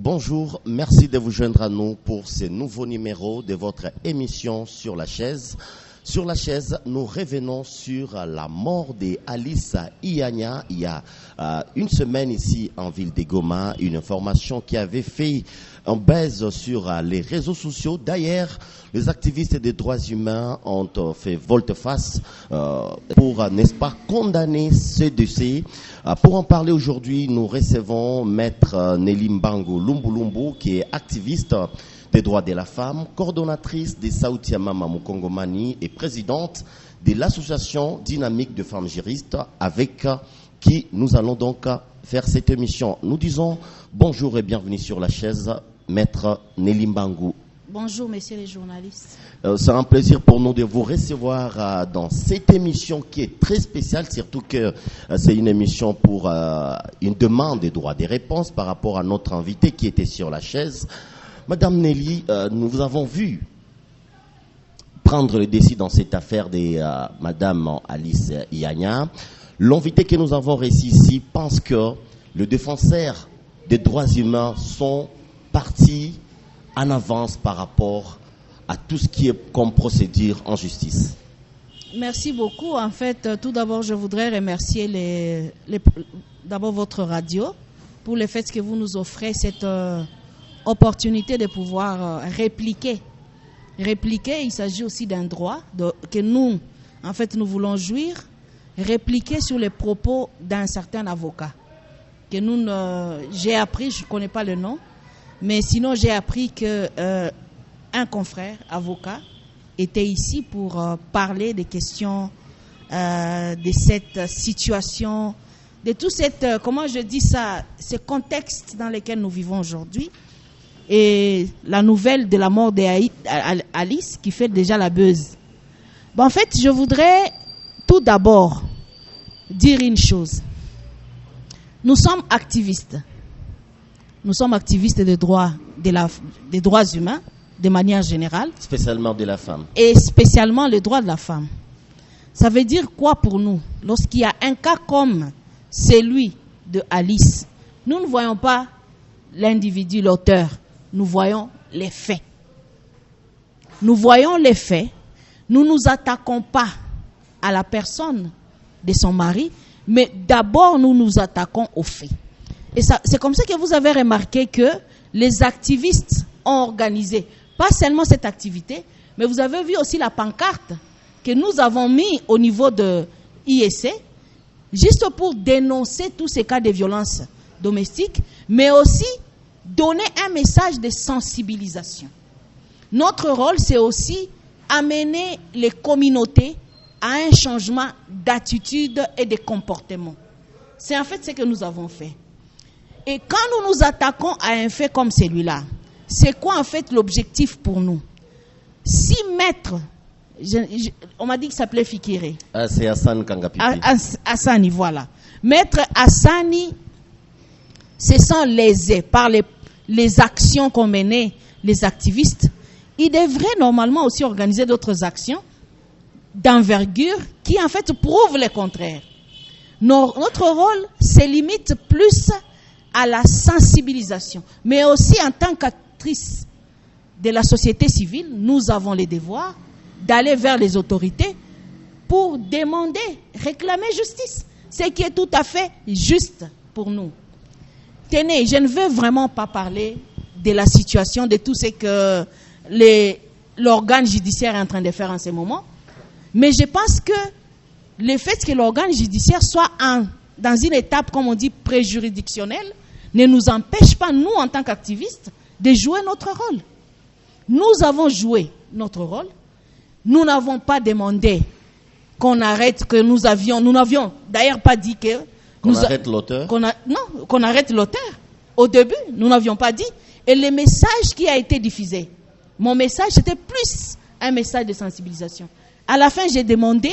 bonjour, merci de vous joindre à nous pour ce nouveau numéro de votre émission Sur la chaise. Sur la chaise, nous revenons sur la mort d'Alice Iyanya il y a une semaine ici en ville de Goma, une information qui avait fait un buzz sur les réseaux sociaux. D'ailleurs, les activistes des droits humains ont fait volte-face pour, n'est-ce pas, condamner ce décès. Pour en parler aujourd'hui, nous recevons Maître Nelly Mbangu Lumbulumbu, qui est activiste des droits de la femme, coordonnatrice des Sauti ya Mama Mukongomani et présidente de l'association dynamique de femmes juristes, avec qui nous allons donc faire cette émission. Nous disons bonjour et bienvenue sur la chaise, Maître Nelly Mbangu. Bonjour, messieurs les journalistes. C'est un plaisir pour nous de vous recevoir dans cette émission qui est très spéciale, surtout que c'est une émission pour une demande des droits des réponses par rapport à notre invité qui était sur la chaise. Madame Nelly, nous vous avons vu prendre le décès dans cette affaire de Madame Alice Iyanya. L'invité que nous avons reçu ici pense que les défenseurs des droits humains sont partis en avance par rapport à tout ce qui est comme procédure en justice. Merci beaucoup. En fait, tout d'abord, je voudrais remercier d'abord votre radio pour le fait que vous nous offrez cette opportunité de pouvoir répliquer. Répliquer, il s'agit aussi d'un droit que nous, en fait, nous voulons jouir. Répliquer sur les propos d'un certain avocat. Que nous, j'ai appris, je ne connais pas le nom, mais sinon j'ai appris que un confrère avocat était ici pour parler des questions de cette situation, de tout cette, comment je dis ça, ce contexte dans lequel nous vivons aujourd'hui. Et la nouvelle de la mort d'Alice qui fait déjà la buzz. Bon, en fait, je voudrais tout d'abord dire une chose. Nous sommes activistes. Nous sommes activistes des droits humains, de manière générale. Spécialement de la femme. Et spécialement les droits de la femme. Ça veut dire quoi pour nous? Lorsqu'il y a un cas comme celui de Alice, nous ne voyons pas l'individu, l'auteur. Nous voyons les faits. Nous voyons les faits. Nous ne nous attaquons pas à la personne de son mari, mais d'abord nous nous attaquons aux faits. Et ça, c'est comme ça que vous avez remarqué que les activistes ont organisé, pas seulement cette activité, mais vous avez vu aussi la pancarte que nous avons mis au niveau de IEC, juste pour dénoncer tous ces cas de violence domestique, mais aussi donner un message de sensibilisation. Notre rôle, c'est aussi amener les communautés à un changement d'attitude et de comportement. C'est en fait ce que nous avons fait. Et quand nous nous attaquons à un fait comme celui-là, c'est quoi en fait l'objectif pour nous? Si maître, on m'a dit qu'il s'appelait Fikiré. C'est Hassan Kangapiti. Hassani, voilà. Maître Hassani se sent lésé par les actions qu'ont menées les activistes. Il devrait normalement aussi organiser d'autres actions d'envergure qui en fait prouvent le contraire. Notre rôle se limite plus à la sensibilisation, mais aussi en tant qu'actrice de la société civile, nous avons le devoir d'aller vers les autorités pour demander, réclamer justice, ce qui est tout à fait juste pour nous. Tenez, je ne veux vraiment pas parler de la situation, de tout ce que l'organe judiciaire est en train de faire en ce moment, mais je pense que le fait que l'organe judiciaire soit dans une étape, comme on dit, préjuridictionnelle, ne nous empêche pas, nous, en tant qu'activistes, de jouer notre rôle. Nous avons joué notre rôle. Nous n'avons pas demandé qu'on arrête, nous n'avions d'ailleurs pas dit que... Qu'on arrête l'auteur? Qu'on arrête l'auteur. Au début, nous n'avions pas dit. Et le message qui a été diffusé, mon message, c'était plus un message de sensibilisation. À la fin, j'ai demandé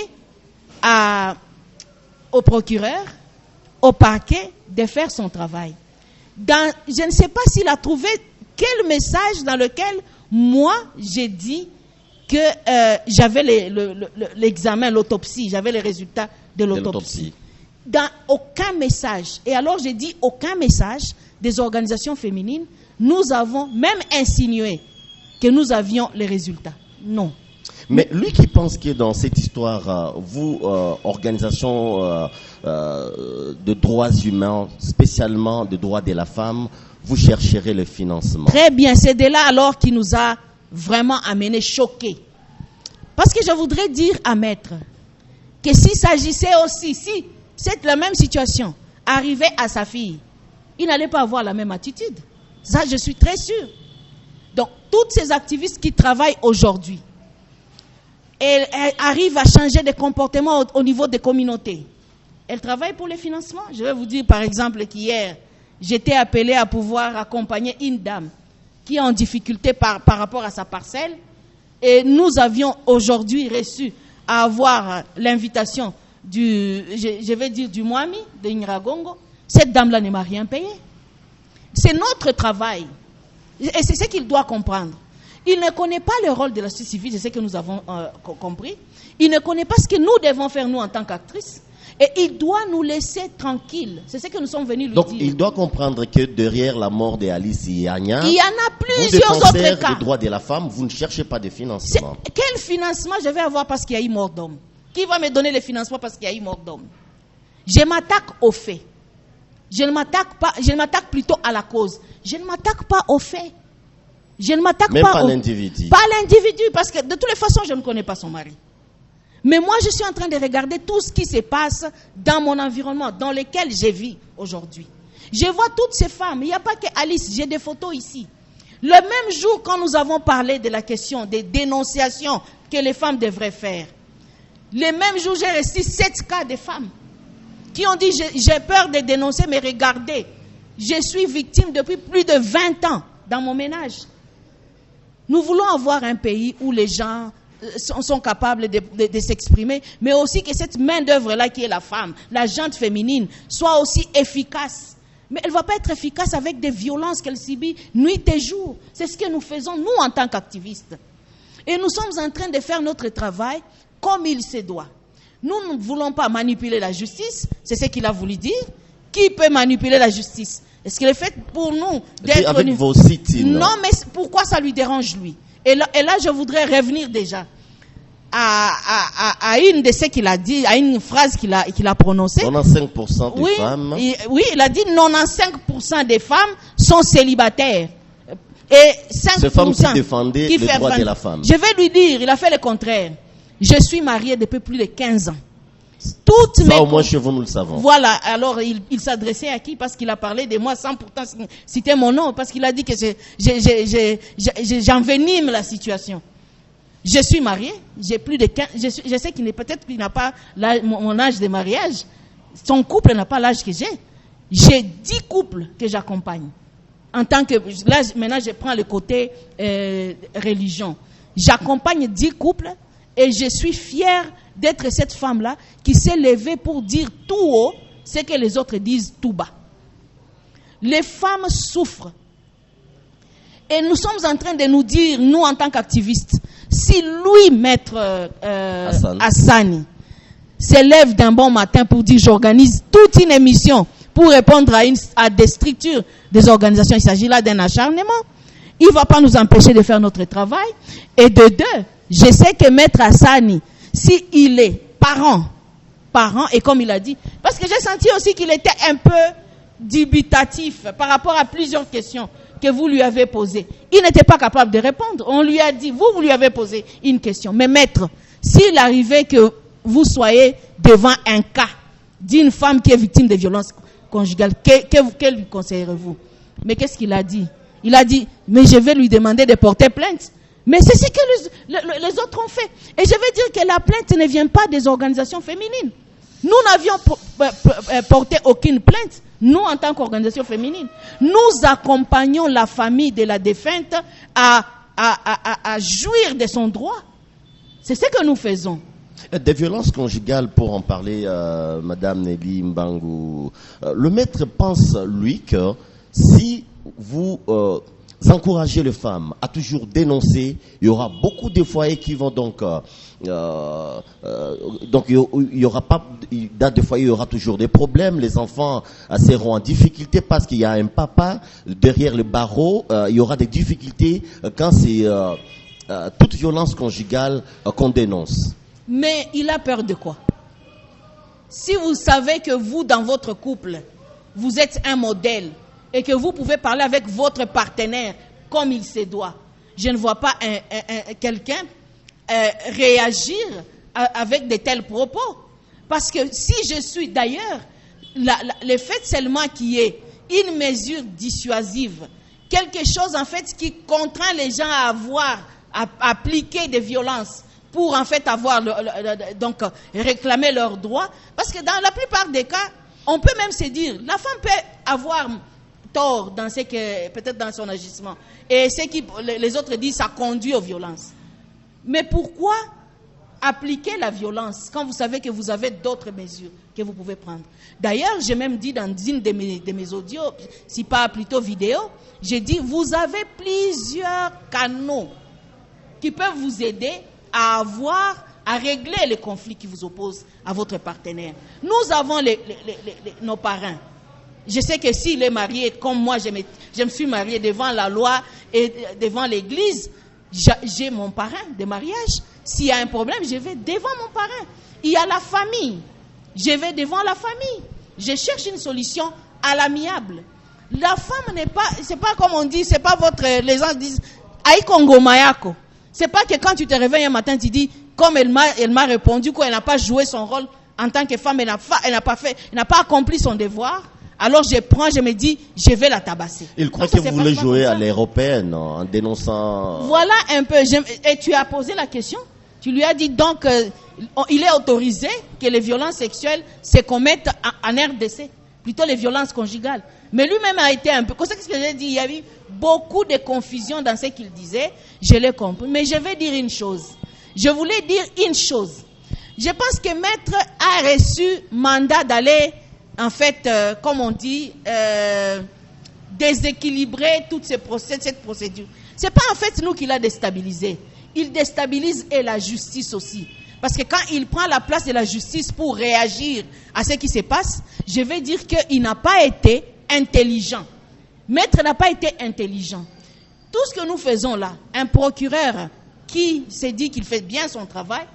au procureur, au parquet, de faire son travail. Je ne sais pas s'il a trouvé quel message dans lequel moi, j'ai dit que j'avais l'examen, l'autopsie, j'avais les résultats de l'autopsie. Dans aucun message. Et alors, j'ai dit aucun message des organisations féminines nous avons même insinué que nous avions les résultats. Non. Mais lui qui pense que dans cette histoire, vous, organisation de droits humains, spécialement de droits de la femme, vous chercherez le financement. Très bien, c'est de là alors qui nous a vraiment amenés choqués. Parce que je voudrais dire à Maître que s'il s'agissait aussi, si c'est la même situation arrivait à sa fille, il n'allait pas avoir la même attitude. Ça, je suis très sûre. Donc, toutes ces activistes qui travaillent aujourd'hui, elles arrivent à changer des comportements au niveau des communautés. Elles travaillent pour le financement. Je vais vous dire, par exemple, qu'hier, j'étais appelée à pouvoir accompagner une dame qui est en difficulté par rapport à sa parcelle. Et nous avions aujourd'hui reçu à avoir l'invitation je vais dire du Mwami, de Nyiragongo. Cette dame-là ne m'a rien payé. C'est notre travail. Et c'est ce qu'il doit comprendre. Il ne connaît pas le rôle de la société civile, c'est ce que nous avons compris. Il ne connaît pas ce que nous devons faire, nous, en tant qu'actrices. Et il doit nous laisser tranquilles. C'est ce que nous sommes venus lui dire. Donc, il doit comprendre que derrière la mort d'Alice Ianya, il y en a plusieurs autres cas. Des droits de la femme, vous ne cherchez pas de financement. Quel financement je vais avoir parce qu'il y a eu mort d'homme? Qui va me donner le financement parce qu'il y a eu mort d'homme? Je m'attaque aux faits. Je ne m'attaque plutôt à la cause. Je ne m'attaque pas aux faits. Je ne m'attaque pas à l'individu. Pas à l'individu, parce que de toutes les façons, je ne connais pas son mari. Mais moi, je suis en train de regarder tout ce qui se passe dans mon environnement, dans lequel je vis aujourd'hui. Je vois toutes ces femmes. Il n'y a pas que Alice, j'ai des photos ici. Le même jour, quand nous avons parlé de la question des dénonciations que les femmes devraient faire, le même jour, j'ai reçu 7 cas de femmes qui ont dit j'ai peur de dénoncer, mais regardez, je suis victime depuis plus de 20 ans dans mon ménage. Nous voulons avoir un pays où les gens sont capables de s'exprimer, mais aussi que cette main-d'œuvre-là qui est la femme, la gente féminine, soit aussi efficace. Mais elle ne va pas être efficace avec des violences qu'elle subit nuit et jour. C'est ce que nous faisons, nous, en tant qu'activistes. Et nous sommes en train de faire notre travail comme il se doit. Nous ne voulons pas manipuler la justice, c'est ce qu'il a voulu dire. Qui peut manipuler la justice? Est-ce qu'il est fait pour nous d'être... Avec vos sit-ins. Non, mais pourquoi ça lui dérange, lui? Et là, je voudrais revenir déjà à une de ce qu'il a dit, à une phrase qu'il a prononcée. 95% des femmes... Oui, il a dit 95% des femmes sont célibataires. Et 5% ces femmes qui défendaient les droits de la femme. Je vais lui dire, il a fait le contraire. Je suis mariée depuis plus de 15 ans. Toutes ça, au moins chez vous, nous le savons. Voilà, alors il s'adressait à qui? Parce qu'il a parlé de moi sans pourtant citer mon nom, parce qu'il a dit que j'envenime la situation. Je suis mariée, j'ai plus de 15, je sais qu'il n'a pas mon âge de mariage. Son couple n'a pas l'âge que j'ai. J'ai 10 couples que j'accompagne. En tant que, là, maintenant, je prends le côté religion. J'accompagne 10 couples et je suis fière d'être cette femme-là qui s'est levée pour dire tout haut ce que les autres disent tout bas. Les femmes souffrent. Et nous sommes en train de nous dire, nous en tant qu'activistes, si lui, maître Hassani, se lève d'un bon matin pour dire j'organise toute une émission pour répondre à des structures, des organisations, il s'agit là d'un acharnement, il ne va pas nous empêcher de faire notre travail. Et de deux, je sais que maître Hassani, si il est parent, et comme il a dit, parce que j'ai senti aussi qu'il était un peu dubitatif par rapport à plusieurs questions que vous lui avez posées. Il n'était pas capable de répondre. On lui a dit, vous lui avez posé une question. Mais maître, s'il arrivait que vous soyez devant un cas d'une femme qui est victime de violences conjugales, que lui conseillerez-vous? Mais qu'est-ce qu'il a dit? Il a dit, mais je vais lui demander de porter plainte. Mais c'est ce que les autres ont fait. Et je veux dire que la plainte ne vient pas des organisations féminines. Nous n'avions porté aucune plainte, nous en tant qu'organisation féminine. Nous accompagnons la famille de la défunte à jouir de son droit. C'est ce que nous faisons. Des violences conjugales, pour en parler, Madame Nelly Mbangu, le maître pense, lui, que si vous encourager les femmes à toujours dénoncer. Il y aura beaucoup de foyers qui vont donc il y aura pas dans des foyers, il y aura toujours des problèmes. Les enfants seront en difficulté parce qu'il y a un papa derrière le barreau. Il y aura des difficultés quand c'est toute violence conjugale qu'on dénonce. Mais il a peur de quoi? Si vous savez que vous, dans votre couple, vous êtes un modèle et que vous pouvez parler avec votre partenaire comme il se doit, je ne vois pas quelqu'un réagir avec de tels propos. Parce que si je suis, d'ailleurs, le fait seulement qu'il y ait une mesure dissuasive, quelque chose en fait qui contraint les gens à appliquer des violences pour en fait avoir donc réclamer leurs droits, parce que dans la plupart des cas, on peut même se dire, la femme peut avoir tort dans ce que peut-être dans son agissement, et ce qui les autres disent, ça conduit aux violences. Mais pourquoi appliquer la violence quand vous savez que vous avez d'autres mesures que vous pouvez prendre? D'ailleurs, j'ai même dit dans une de mes audios, si pas plutôt vidéo, j'ai dit, vous avez plusieurs canaux qui peuvent vous aider à régler les conflits qui vous opposent à votre partenaire. Nous avons nos parrains. Je sais que s'il est marié, comme moi, je me suis mariée devant la loi et devant l'église, j'ai mon parrain de mariage. S'il y a un problème, je vais devant mon parrain. Il y a la famille. Je vais devant la famille. Je cherche une solution à l'amiable. La femme n'est pas, c'est pas comme on dit, c'est pas les gens disent, Aïe Kongo Mayako. C'est pas que quand tu te réveilles un matin, tu dis, comme elle m'a répondu, qu'elle n'a pas joué son rôle en tant que femme, elle n'a pas accompli son devoir. Alors je me dis, je vais la tabasser. Il croit que vous voulez jouer à l'européenne en dénonçant. Voilà un peu. Et tu as posé la question. Tu lui as dit donc, il est autorisé que les violences sexuelles se commettent en RDC, plutôt les violences conjugales. Mais lui-même a été un peu. Qu'est-ce que j'ai dit? Il y a eu beaucoup de confusion dans ce qu'il disait. Je l'ai compris. Mais je vais dire une chose. Je voulais dire une chose. Je pense que Maître a reçu mandat d'aller, en fait, comme on dit, déséquilibrer toute cette procédure. C'est pas en fait nous qui l'a déstabilisé. Il déstabilise et la justice aussi. Parce que quand il prend la place de la justice pour réagir à ce qui se passe, je vais dire qu'il n'a pas été intelligent. Maître n'a pas été intelligent. Tout ce que nous faisons là, un procureur qui s'est dit qu'il fait bien son travail,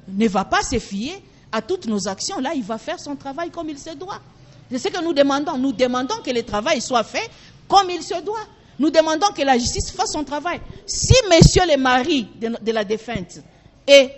ne va pas se fier à toutes nos actions. Là, il va faire son travail comme il se doit. C'est ce que nous demandons. Nous demandons que le travail soit fait comme il se doit. Nous demandons que la justice fasse son travail. Si monsieur le mari de la défunte est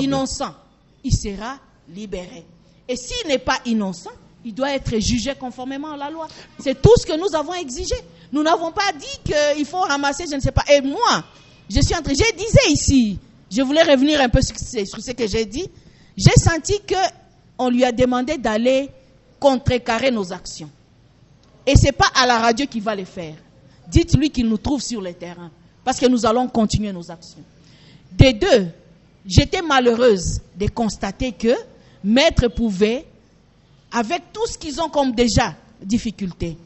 innocent, il sera libéré. Et s'il n'est pas innocent, il doit être jugé conformément à la loi. C'est tout ce que nous avons exigé. Nous n'avons pas dit qu'il faut ramasser, je ne sais pas. Et moi, je disais ici, je voulais revenir un peu sur ce que j'ai dit. J'ai senti qu'on lui a demandé d'aller contrecarrer nos actions. Et ce n'est pas à la radio qu'il va le faire. Dites-lui qu'il nous trouve sur le terrain. Parce que nous allons continuer nos actions. Des deux, j'étais malheureuse de constater que Maître pouvait, avec tout ce qu'ils ont comme déjà difficulté,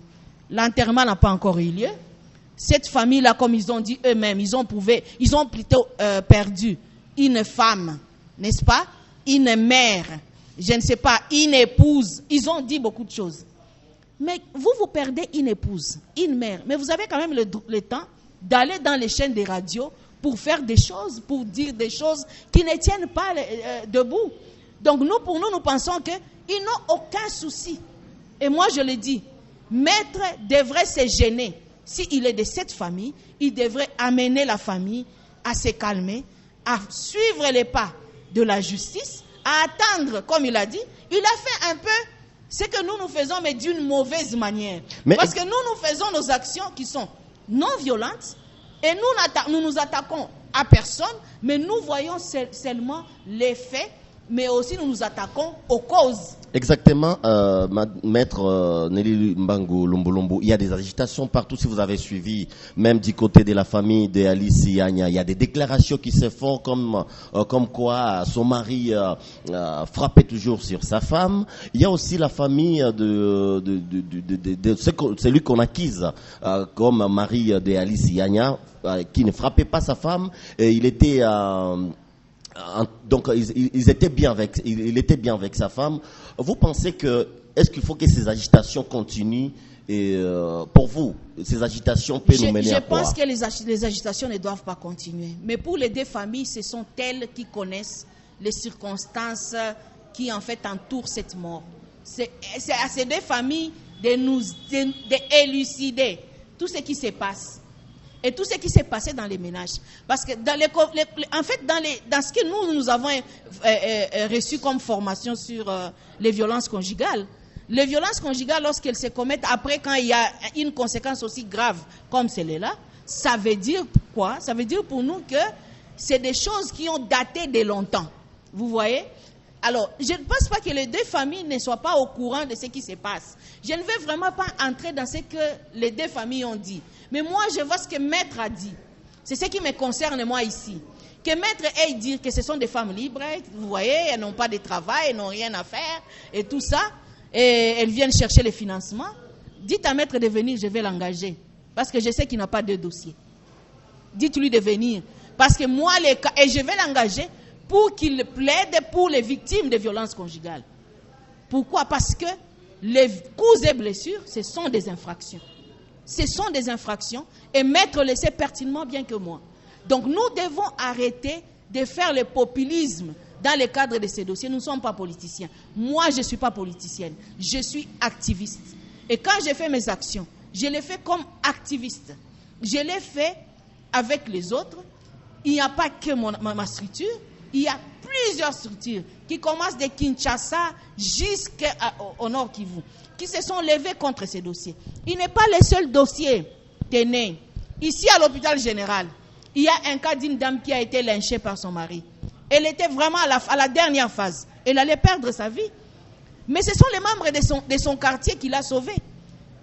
l'enterrement n'a pas encore eu lieu. Cette famille-là, comme ils ont dit eux-mêmes, ils ont plutôt perdu une femme, n'est-ce pas? Une mère, je ne sais pas, une épouse. Ils ont dit beaucoup de choses. Mais vous perdez une épouse, une mère. Mais vous avez quand même le temps d'aller dans les chaînes de radio pour faire des choses, pour dire des choses qui ne tiennent pas debout. Donc pour nous pensons qu'ils n'ont aucun souci. Et moi, je le dis, Maître devrait se gêner. S'il est de cette famille, il devrait amener la famille à se calmer, à suivre les pas de la justice, à attendre, comme il a dit. Il a fait un peu ce que nous faisons, mais d'une mauvaise manière. Parce que nous faisons nos actions qui sont non violentes, et nous nous attaquons à personne, mais nous voyons seulement les faits, mais aussi nous nous attaquons aux causes Exactement, maître Nelly Mbangu Lumbu, il y a des agitations partout. Si vous avez suivi, même du côté de la famille de Alice Ianya, il y a des déclarations qui se font comme quoi son mari frappait toujours sur sa femme. Il y a aussi la famille de celui qu'on accuse comme mari de Alice Ianya, qui ne frappait pas sa femme. Et il était donc il était bien avec sa femme. Vous pensez est-ce qu'il faut que ces agitations continuent et pour vous, ces agitations peuvent nous mener à quoi? Je pense que les agitations ne doivent pas continuer. Mais pour les deux familles, ce sont elles qui connaissent les circonstances qui en fait entourent cette mort. C'est à ces deux familles d'élucider tout ce qui se passe. Et tout ce qui s'est passé dans les ménages. Parce que dans ce que nous avons reçu comme formation sur les violences conjugales, lorsqu'elles se commettent après, quand il y a une conséquence aussi grave comme celle-là, ça veut dire quoi? Ça veut dire pour nous que c'est des choses qui ont daté de longtemps. Vous voyez? Alors, je ne pense pas que les deux familles ne soient pas au courant de ce qui se passe. Je ne veux vraiment pas entrer dans ce que les deux familles ont dit. Mais moi, je vois ce que Maître a dit. C'est ce qui me concerne, moi, ici. Que Maître ait dit que ce sont des femmes libres, vous voyez, elles n'ont pas de travail, elles n'ont rien à faire, et tout ça, et elles viennent chercher les financements. Dites à Maître de venir, je vais l'engager. Parce que je sais qu'il n'a pas de dossier. Dites-lui de venir. Parce que moi, et je vais l'engager pour qu'il plaide pour les victimes de violences conjugales. Pourquoi? Parce que les coups et blessures, ce sont des infractions. Ce sont des infractions et Maître le sait pertinemment bien que moi. Donc nous devons arrêter de faire le populisme dans le cadre de ces dossiers. Nous ne sommes pas politiciens. Moi, je ne suis pas politicienne. Je suis activiste. Et quand je fais mes actions, je les fais comme activiste. Je les fais avec les autres. Il n'y a pas que ma structure. Il y a plusieurs structures qui commencent de Kinshasa jusqu'au Nord Kivu, qui se sont levées contre ces dossiers. Il n'est pas le seul dossier. Tenez, ici à l'hôpital général, il y a un cas d'une dame qui a été lynchée par son mari. Elle était vraiment à la dernière phase. Elle allait perdre sa vie. Mais ce sont les membres de son quartier qui l'a sauvée.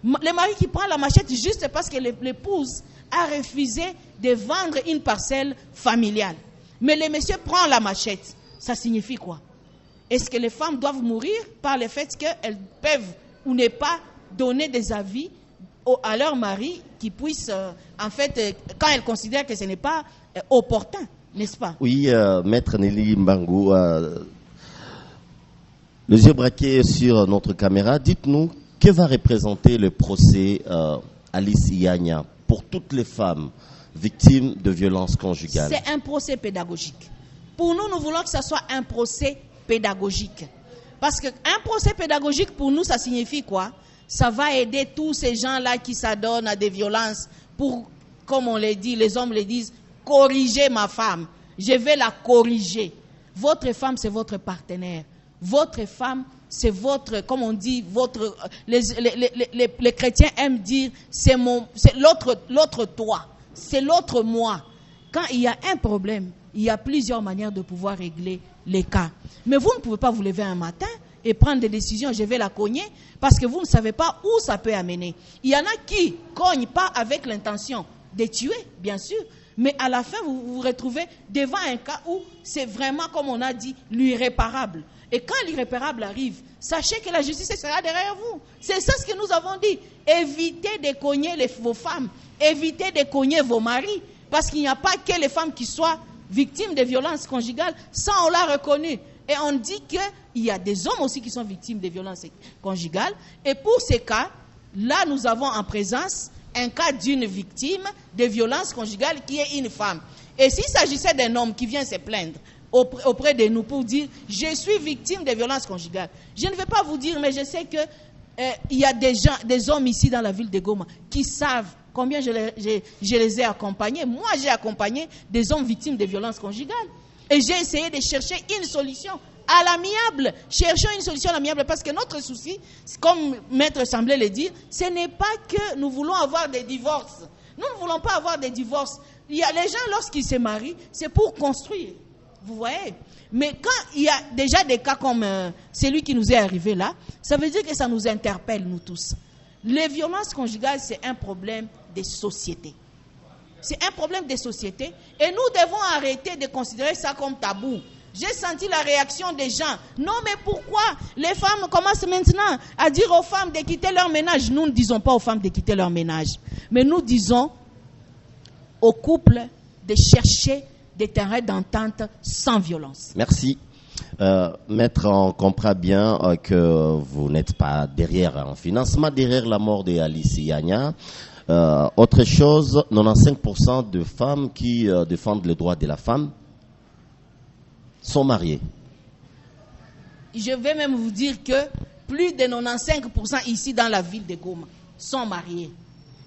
Le mari qui prend la machette juste parce que l'épouse a refusé de vendre une parcelle familiale. Mais le monsieur prend la machette. Ça signifie quoi? Est-ce que les femmes doivent mourir par le fait qu'elles peuvent ou ne pas donner des avis à leur mari qui puisse, en fait, quand elles considèrent que ce n'est pas opportun, n'est-ce pas? Oui, Maître Nelly Mbangu, les yeux braqués sur notre caméra, dites-nous, que va représenter le procès Alice Ianya pour toutes les femmes victimes de violences conjugales? C'est un procès pédagogique. Pour nous, nous voulons que ce soit un procès pédagogique. Parce qu'un procès pédagogique, pour nous, ça signifie quoi? Ça va aider tous ces gens-là qui s'adonnent à des violences pour, comme on le dit, les hommes le disent, corriger ma femme. Je vais la corriger. Votre femme, c'est votre partenaire. Votre femme, c'est votre, comme on dit, les chrétiens aiment dire, c'est l'autre toi. C'est l'autre moi. Quand il y a un problème, il y a plusieurs manières de pouvoir régler les cas. Mais vous ne pouvez pas vous lever un matin et prendre des décisions, je vais la cogner, parce que vous ne savez pas où ça peut amener. Il y en a qui cognent pas avec l'intention de tuer, bien sûr, mais à la fin, vous vous retrouvez devant un cas où c'est vraiment, comme on a dit, l'irréparable. Et quand l'irréparable arrive, sachez que la justice sera derrière vous. C'est ça ce que nous avons dit. Évitez de cogner vos femmes. Évitez de cogner vos maris. Parce qu'il n'y a pas que les femmes qui soient victimes de violences conjugales. Ça, on l'a reconnu. Et on dit qu'il y a des hommes aussi qui sont victimes de violences conjugales. Et pour ces cas, là, nous avons en présence un cas d'une victime de violences conjugales qui est une femme. Et s'il s'agissait d'un homme qui vient se plaindre auprès de nous pour dire « je suis victime de violences conjugales », je ne vais pas vous dire, mais je sais que il y a des hommes ici dans la ville de Goma qui savent combien je les ai accompagnés. Moi, j'ai accompagné des hommes victimes de violences conjugales. Et j'ai essayé de chercher une solution à l'amiable. Cherchons une solution à l'amiable parce que notre souci, comme Maître semblait le dire, ce n'est pas que nous voulons avoir des divorces. Nous ne voulons pas avoir des divorces. Il y a les gens, lorsqu'ils se marient, c'est pour construire. Vous voyez? Mais quand il y a déjà des cas comme celui qui nous est arrivé là, ça veut dire que ça nous interpelle, nous tous. Les violences conjugales, c'est un problème des sociétés. C'est un problème des sociétés et nous devons arrêter de considérer ça comme tabou. J'ai senti la réaction des gens. Non, mais pourquoi les femmes commencent maintenant à dire aux femmes de quitter leur ménage? Nous ne disons pas aux femmes de quitter leur ménage, mais nous disons aux couples de chercher des terrains d'entente sans violence. Merci. Maître, on comprend bien que vous n'êtes pas derrière un financement, derrière la mort d'Alice Iagna. Autre chose, 95% de femmes qui défendent les droits de la femme sont mariées. Je vais même vous dire que plus de 95% ici dans la ville de Goma sont mariés.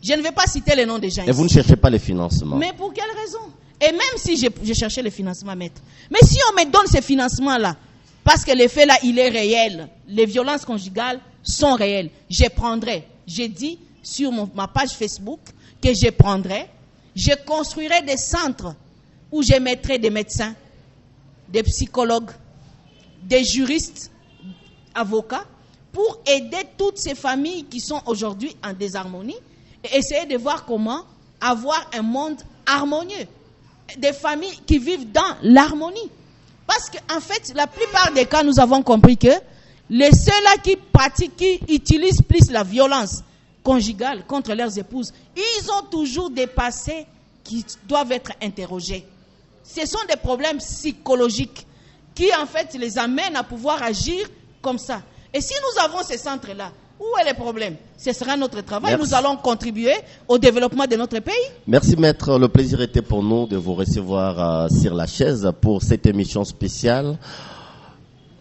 Je ne vais pas citer les noms des gens ici. Et vous ne cherchez pas les financements. Mais pour quelle raison? Et même si je cherchais les financements, maître. Mais si on me donne ces financements-là, parce que l'effet là, il est réel, les violences conjugales sont réelles, je prendrai. J'ai dit sur ma page Facebook que je construirai des centres où je mettrai des médecins, des psychologues, des juristes, avocats, pour aider toutes ces familles qui sont aujourd'hui en désharmonie et essayer de voir comment avoir un monde harmonieux. Des familles qui vivent dans l'harmonie. Parce qu'en fait, la plupart des cas, nous avons compris que les ceux-là qui pratiquent, qui utilisent plus la violence conjugale contre leurs épouses, ils ont toujours des passés qui doivent être interrogés. Ce sont des problèmes psychologiques qui, en fait, les amènent à pouvoir agir comme ça. Et si nous avons ces centres-là, où est le problème? Ce sera notre travail. Merci. Nous allons contribuer au développement de notre pays. Merci, maître. Le plaisir était pour nous de vous recevoir sur la chaise pour cette émission spéciale.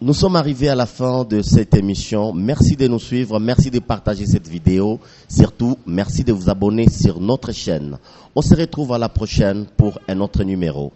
Nous sommes arrivés à la fin de cette émission. Merci de nous suivre. Merci de partager cette vidéo. Surtout, merci de vous abonner sur notre chaîne. On se retrouve à la prochaine pour un autre numéro.